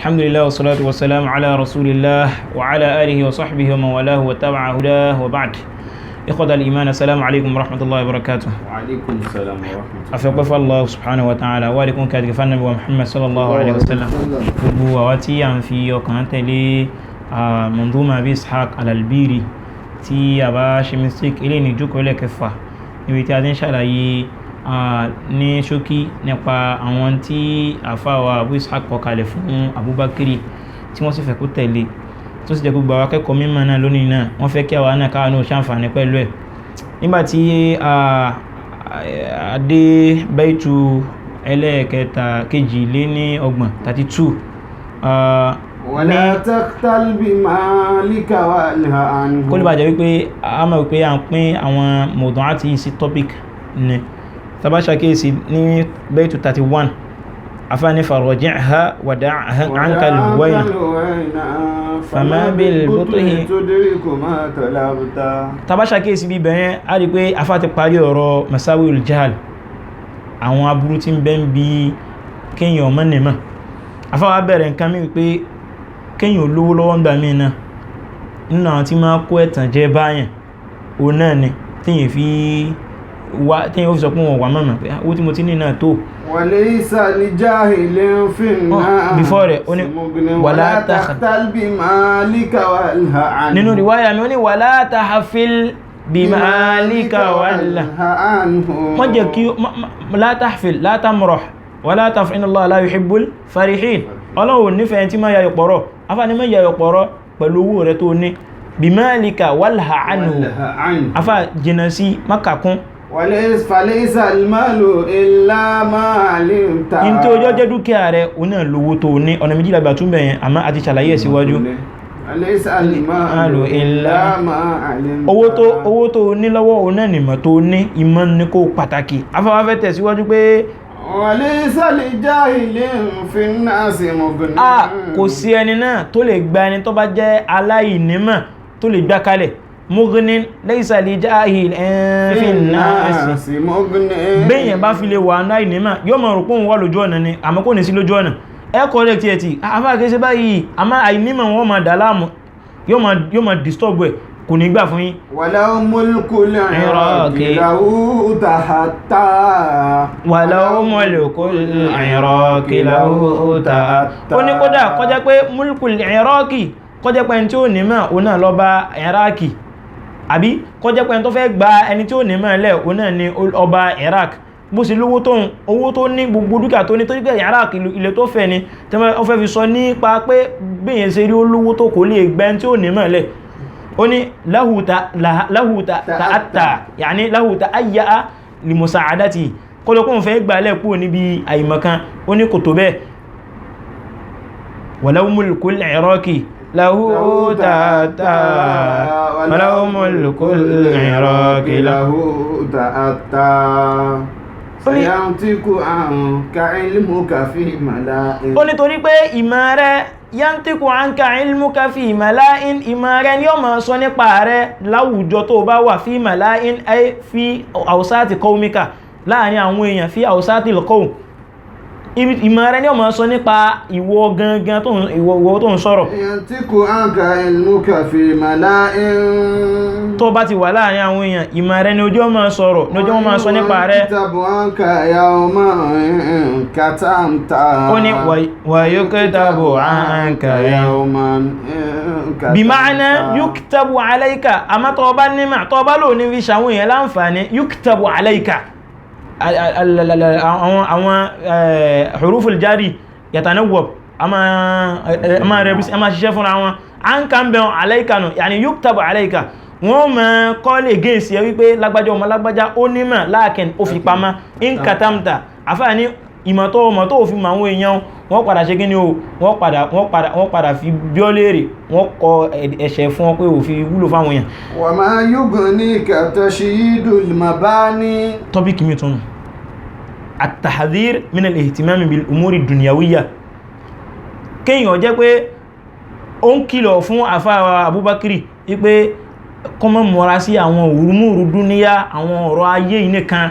الحمد لله والصلاة والسلام على رسول الله وعلى آله وصحبه ومن والاه وتبع هداه وبعد. إخوة الإيمان السلام عليكم ورحمة الله وبركاته. وعليكم السلام ورحمة الله. أفقف الله سبحانه وتعالى وعليكم كاتب النبي محمد صلى الله عليه وسلم. gbogbo àwa tí a ń fi ọkàn tẹ̀lé Manzuma Abi Ishaq Al-Albiri tí a bá ṣe mistake ilé ní ìjókòó ẹlẹ́kẹfà níbi tí a ti ń ṣàlàyé ní ṣókí nípa àwọn tí àfáwà Abu Ishaq kọ kalẹ̀ fún Abubakiri tí wọ́n sì fẹ́ kó tẹ̀lé tó sì jẹ́ gbogbo àwọn akẹ́kọ̀ọ́ mímọ̀ náà lónìí náà wọ́n fẹ́ kí àwa náà káwa náà ṣàǹfààní pẹ̀lú ẹ̀. nígbàtí adé baitu ẹlẹ́ẹ̀kẹta kejì lé ní ọgbọ̀n 32 wala taqtal bimalika walha anhu. kó lè bàjẹ́ wípé a mọ̀ wípé à ń pín àwọn mọ̀dán àti ìsí topic ní tàbá ṣàkíyèsí ní baitu 31 afáàní farji'ha wada'ha anka al-wayna fama bil butuhi. tàbá ṣàkíyèsí bí bẹ̀rẹ̀ a rí pé afá ti parí ọ̀rọ̀ masawil jahl àwọn aburú tí ń bẹ ń bí kéèyàn ọmọ nìmọ̀ afá wa bẹ̀rẹ̀ nǹkan mi wípé kéèyàn olówó lọ́wọ́ ń gbà mí náà nínú àwọn tí máa kó ẹ̀tàn jẹ báyàn òun náà ni téèyàn fi sọ pé wọn wà mọ̀mọ̀ pé owó tí mo ti ní náà tó. walaysa li jahilin finna before rẹ̀ ó ní wala taqtal bimalika walha anhu. nínú riwaya mi ó ní wala tahfil bimalika walha anhu. wọ́n jẹ́ kí la tahfil la tamrah wala taf'in inna Allah la yuhibbul farihin. ọlọ́run nífẹ̀ẹ́ tí máa yayọ̀ pọ̀rọ̀ afá ní máa yayọ̀ pọ̀rọ̀ pẹ̀lú owó rẹ̀ tó ní bimalika walha anhu afá jìnà sí makakún. falaysa al-malu illa ma alimta. in tó ọjọ́ jẹ́ dúkìá rẹ̀ o náà lówó tó ní ọ̀nà méjìlá gbà tún bẹ̀yẹn àmá àti ṣàlàyé síwájú. falaysa al-malu illa ma alimta. owó tó ní lọ́wọ́ o náà nìmọ̀ tó ní ìmọ̀ ní kó pàtàkì afáwáfẹ́ tẹ̀síwájú pé walaysa li jahilin fin-nasi mughnin. kò sí ẹni náà tó lè gba ẹni tó bá jẹ́ aláìnímọ̀ tó lè gbá kalẹ̀ mughnin laysa li jahilin fin-nasi mughnin. bẹ́yẹn bá fi lè wà aláìnímọ̀ yóò mọ̀ rò pé òun wà lójú ọ̀nà ni àmọ́ kò ní sí lójú ọ̀nà ẹ̀kọ́ rẹ̀ tí afáàkẹ́ báyìí àmọ́ àìnímọ̀ wọn máa dà láàmú yóò máa disturb ẹ̀ kò ní gbà fún yín. walau mulkul iraqi lahu tahatta. walau mulkul iraqi lahu tahatta. ó ní kódà kọjá pé mulkul iraqi kọjá pé ẹni tí ó ní mọ̀ òun náà lọ bá iraqi àbí kọjá pé ẹni tó fẹ́ gba ẹni tí ó ní mọ̀ lẹ̀ òun náà ní ọba iraq bó sì lówó tóun owó tó ní gbogbo dúkìá tó ní tó jẹ́ iraq ilẹ̀ tó fẹ́ ni tẹ́mọ́ ó fẹ́ fi sọ nípa pé bẹ́yẹn ṣe rí olówó tó kò lè gba ẹni tí ó ní mọ̀ lẹ̀ ó ní lahu ta'atta yàní lahu ta'ayya li musa'adati kọ́lọ́kún fẹ́ gbà lẹ́pù níbi àìmọ̀kan ó ní kò tó bẹ́ẹ̀ walau mulkul iraqi lahu ta'atta walau mulkul iraqi lahu ta'atta sayantiku anka ilmuka fi mala'in. ó ní torí pé ìmọ̀ rẹ̀ yantiku anka ilmuka fi mala'in ìmọ̀ rẹ̀ ni ó máa sọ nípa rẹ̀ láwùjọ tó bá wà fi mala'in ay fi awsati qawmika láàrin àwọn èèyàn fi awsati al-qawm ìmọ̀ rẹ̀ ni ó máa sọ nípa ìwọ gangan tó ń sọ̀rọ̀. yantiku anka ilmuka fi mala'in. tó bá ti wà láàrin àwọn èèyàn ìmọ̀ rẹ̀ ni ojú máa sọ̀rọ̀ ní ojú máa sọ nípa rẹ̀. yuktabu anka yawman katamta. ó ní wa yuktabu anka yawman katamta. bí ma'ana yuktabu alayka àmọ́ tó bá nímọ̀ tó bá lò ní fi ṣàwọn èèyàn láǹfààní yuktabu alayka àwọn huruful jari yatanawwab a ma ṣiṣẹ́ fúnra wọn an kan bẹ̀ alayka nù yàní yuktabu alayka wọ́n ma kọ́ lè gẹ́ sí ẹ wípé lágbájá ọmọ lágbájá ó nímọ̀ láàkín ó fi pamá in katamta afá ní ìmọ̀ tó fi ma àwọn èèyàn wọ́n padà ṣe gíní o wọ́n padà fi bíọ́lẹ̀rẹ̀ wọ́n kọ ẹ̀ṣẹ̀ fún ọ pé ò fi wúlò fáwọn èèyàn. wa ma yughnika tashyidul mabani. tọ́pìkì mi tún at-tahdhir min al-ihtimam bil umuri dunyawiyya kéèyàn jẹ́ pé ó ń kìlọ̀ fún àfáà Abubakiri wípé kọ́mọ̀ mọ́ra sí àwọn òrùmúrù dúníyà àwọn ọ̀rọ̀ ayé nìkan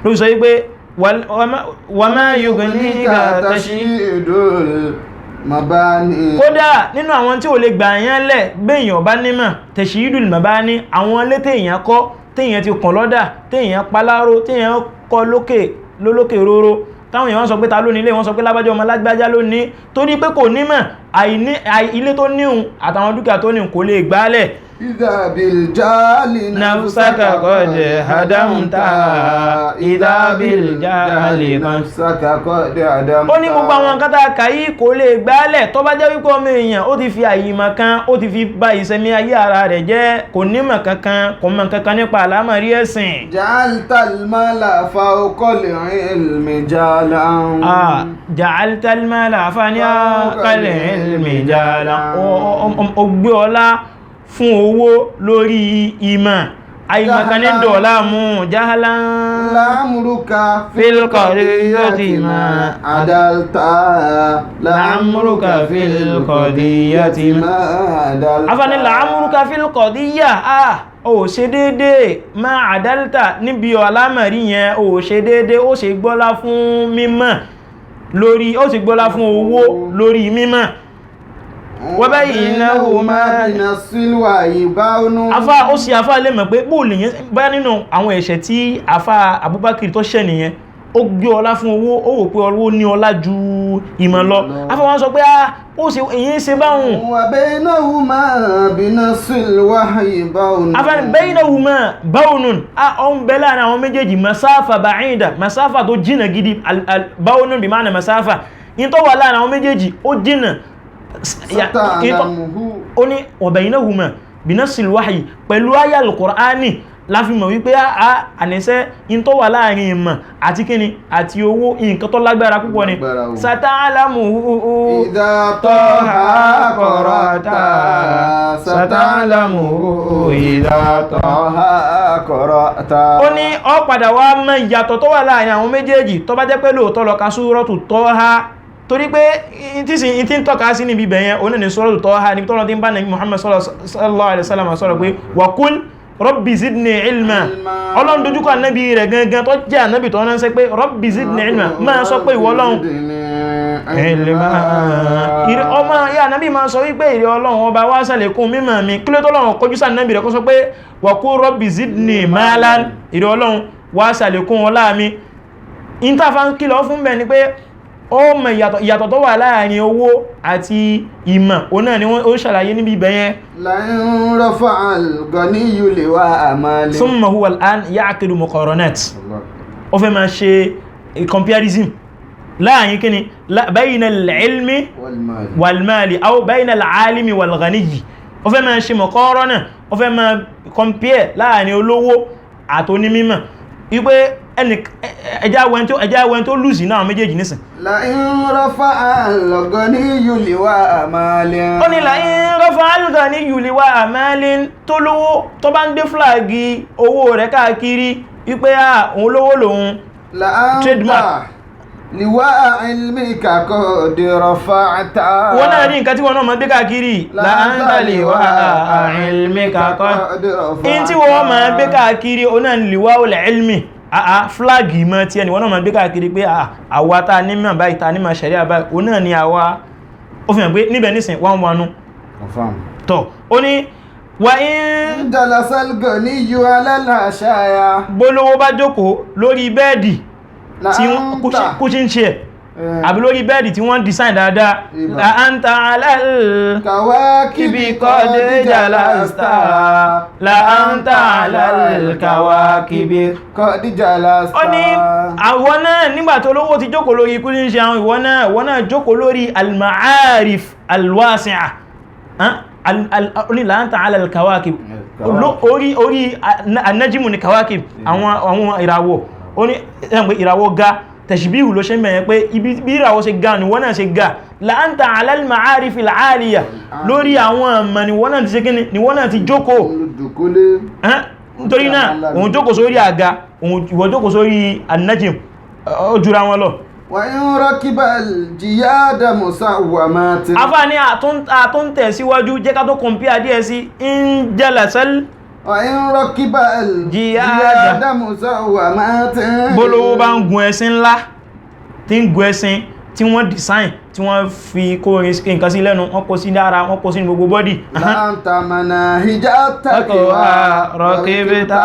ló sọ wípé wa ma yughnika tashyidul mabani. kódà nínú àwọn tí ò lè gbà yán lẹ̀ béèyàn bá nímọ̀ tashiyidul mabani àwọn ilé téèyàn kọ́ téèyàn ti kàn lọ́dà téèyàn paláró téèyàn kọ́ lólókè róró táwọn èèyàn sọ pé ta ló ní ilé wọ́n sọ pé lágbájá ọmọ lágbájá ló ní torí pé kò nímọ̀ ilé tó níhun àtàwọn dúkìá tó níhun kò lè gbálẹ̀. Idha bil jali nafsaka qad hadamta idha bil jali nafsaka qad hadamta. ó ní gbogbo àwọn nǹkan tá a kà yìí kò lè gbálẹ̀ tó bá jẹ́ wípé ọmọ èèyàn ó ti fi àyímọ̀ kan ó ti fi ba ìṣẹ̀mí ayé ara rẹ̀ jẹ́ kò nímọ̀ kankan kò mọ̀ kankan nípa àlámọ̀rí ẹ̀sìn. Ja'altal mala fawqal ilmi jalan. Ja'altal mala fawqal ilmi jalan. Ó gbé ọlá fún owó lórí ìmọ̀ àìmọ̀kan ní dọ̀lá mú jahalan la'amruka fil qadiyyati ma adalta. la'amruka fil qadiyyati ma adalta. afani la'amruka fil qadiyya ó ṣe dédé ma adalta níbi ọlámọ̀rí yẹn ó ṣe dédé ó ṣe gbọ́lá fún mímọ̀ lórí ó ṣe gbọ́lá fún owó lórí mímọ̀ وبينهما بنص ويبان. afá ó sì afá lè mọ̀ pé bóòlù yẹn báyá nínú àwọn ẹ̀ṣẹ̀ tí afá Abubakar tó ṣẹ̀ nìyẹn ó gbé ọlá fún owó ó wò pé owó ní ọlá ju ìmọ̀ lọ afá wọn sọ pé ó sì èyí ṣe báhùn. وبينهما بنص ويبان. afá ní baynahuma bawnun ó ń bẹ láàrin àwọn méjèèjì masáfà ba'ida masáfà tó jìnà gidi bawnun bí máa masáfà in tó wà láàrin àwọn méjèèjì ó jìnà ó ní wa baynahuma binasil wahyi pẹ̀lú ayà al-Qur'ani láfi mọ̀ wípé àníṣẹ́ in tó wà láàrin ìmọ̀ àti kíni àti owó nǹkan tó lágbára púpọ̀ ni sata'lamuhu idha taha qara'ta. sata'lamuhu idha taha qara'ta. ó ní ó padà wá mọ̀ ìyàtọ̀ tó wà láàrin àwọn méjèèjì tó bá jẹ́ pé lóòótọ́ lọ ka suratu Taha torí pé tí ń tọ́ka sí níbi bẹ̀yẹn oní ní suratu Taha ní tọ́lọ́ tí ń bá ní Muhammad sallallahu alaihi wasallam sọ́rọ̀ pé wa qul rabbi zidni ilma ọlọ́run dojúkọ ànábì rẹ̀ gangan tó jẹ́ ànábì tó ránṣẹ́ pé rabbi zidni ilma máa sọ pé ìwọ ọlọ́run ilma ọmọ ya ànábì máa sọ wípé ìrẹ ọlọ́run ọba wá ṣàlékún mímọ̀ mi kí ló tọ́lọ́run kọjú sí ànábì rẹ̀ kó sọ pé wa qul rabbi zidni malan ìrẹ ọlọ́run wá ṣàlékún ọlá mi ìntàfà ń kìlọ̀ fún bẹ̀ ni pé ó mọ̀ ìyàtọ̀ tó wà láàrin owó àti ìmọ̀ o náà ni wọ́n ṣàlàyé níbi ìbẹ̀yẹn. lan rafa'al ganiyyu liwa'a mali. thumma huwa al-an ya'qidu muqaranat ó fẹ́ máa ṣe comparison láàrin kíni bayna al-ilmi wal-mali aw bayna al-alimi wal-ghaniyyi ó fẹ́ máa ṣe muqarana ó fẹ́ máa compare láàrin olówó àtonímímọ̀ wípé ẹjá wẹ́n tó lùsì náà méjèèjì nísìn. la'in rafa'al ganiyyu liwa'a mali. ó ní la'in rafa'al ganiyyu liwa'a mali tó lówó tó bá ń dé fúlàgì owó rẹ̀ káàkiri wípé òun lówó lòun trademark liwa'a ilmika qad rafa'ta. wọ́n náà ní nǹkan tí wọ́n náà máa gbé káàkiri la'anta liwa'a ilmika qad rafa'ta. in tí wọ́n máa gbé káàkiri ó náà liwa'ul ilmi flagi mọ́ tí ẹni wọ́n náà ma gbé káàkiri pé àwa ta ní mọ̀ báyìí ta ní ma ṣẹ̀rí àbáyìí o náà ni àwa ó fi hàn pé níbẹ̀ nísìn wọ́n wọnú tọ́ ó ní wà ń jalasal ganiyyu ala al-hashaya. bólówó bá jókòó lórí bẹ́ẹ̀dì tí cushion chair àbí lórí bẹ́ẹ̀dì tí wọ́n design dáadáa la'anta ala al-kawakibi qad jalasta la'anta ala al-kawakibi qad jalasta. ó ní àwọn náà nígbà tó lówó ti jókòó lórí ikú ní ṣe àwọn ìwọ náà jókòó lórí al-ma'arif al-wasi'a ní la'anta ala al-kawakibi orí an-najmu ni kawakib àwọn ìràwọ̀ ó ní ìràwọ̀ ga tẹ̀ṣìbíhù ló ṣe mẹ́yẹn pé ibi ìràwọ̀ ṣe ga ní wọ́n náà ṣe ga la'anta ala al-ma'arif al-'aliya lórí àwọn ọmọ ni wọ́n náà ti ṣe kíni ni wọ́n náà ti jókòó nítorí náà òun jókòó sórí àga ìwọ jókòó sórí an-najm ó jura wọn lọ. wa in rakibal jiyada musawwamati. afá ní àtúntẹ̀ síwájú jẹ́ ká tó kọmpíà díẹ̀ sí in jalasal wa in rakibal jiyada musawwamati. bólówó bá ń gun ẹṣin ńlá tí ń gun ẹṣin tí wọ́n design tí wọ́n fi kó nǹkan sí lẹ́nu wọ́n kó sí dára wọ́n kó sí ní gbogbo bọ́dì. láǹtà manahija taqwa rọ̀kìbìtà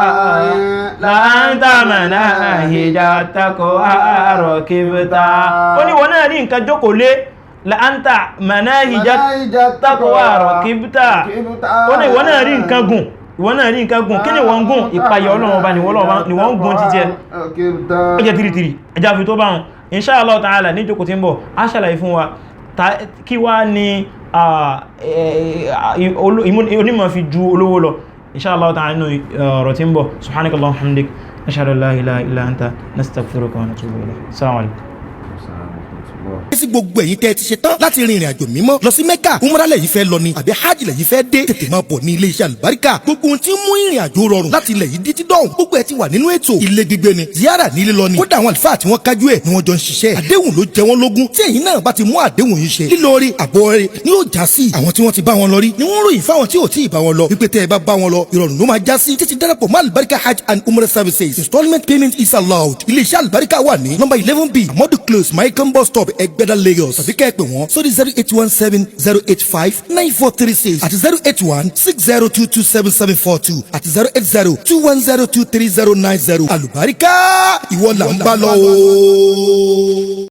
láǹtà manahija taqwa rọ̀kìbìtà. ó ní wọ́n náà rí nǹkan jókòó lé láǹtà manahija taqwa rọ̀kìbìtà. ó ní wọ́n náà rí nǹkan gùn ìwọ́n náà rí nǹkan gùn kí ni wọ́n gùn ìpayà Ọlọ́run Ọba ni wọ́n gùn títí ẹ ọjọ́ tìrìtìrì ẹjá fi tó bá wọn insha Allah ta'ala ní jókòó tí ń bọ̀ a ṣàlàyé fún wa kí wá ní onímọ̀ fi ju olówó lọ insha Allah ta'ala nínú ọ̀rọ̀ tí ń bọ̀ subhanakallahumma wa hamdik ashhadu an la ilaha illa anta nastaghfiruka wa natubu ilayk assalamu alaikum. sí gbogbo ẹ̀yin tẹ́ ti ṣe tán láti rin ìrìn àjò mímọ́ lọ sí mẹ́kà umrah lẹ́yìn fẹ́ lọ ni àbí hajj lẹ́yìn fẹ́ dé tètè máa bọ̀ ní iléeṣẹ́ àlùbáríkà gbogbo ohun tí ń mú ìrìn àjò rọrùn láti ilẹ̀ yìí títí dọ̀hùn gbogbo ẹ̀ ti wà nínú ètò ilé gbígbé ni ziyara ní ilé lọ ni kódà àwọn àlùfáà tí wọ́n kájú ẹ̀ ni wọ́n jọ ń ṣiṣẹ́ àdéhùn ló jẹ wọ́n lógún tí ẹ̀yin náà bá ti mú àdéhùn yìí ṣe lílórí àbọ̀rẹ́ ni yóò já sí àwọn tí wọ́n ti bá wọn lọ rí ni wọ́n ròyìn fáwọn tí ò tí ì bá wọn lọ wípé tẹ́ ẹ bá wọn lọ ìrọ̀rùn ló máa já sí títí darapọ̀ mọ́ àlùbáríkà hajj and umrah services installment payment is allowed iléeṣẹ́ àlùbáríkà wà ní number 11B amadu close Maikan bus stop Ẹgbẹ́dá Lagos tàbí kẹ́ ẹ pè wọ́n sórí 08170859436 àti 08160227742 àti 08021023090 àlùbáríkà ìwọ là ń bá lọ o.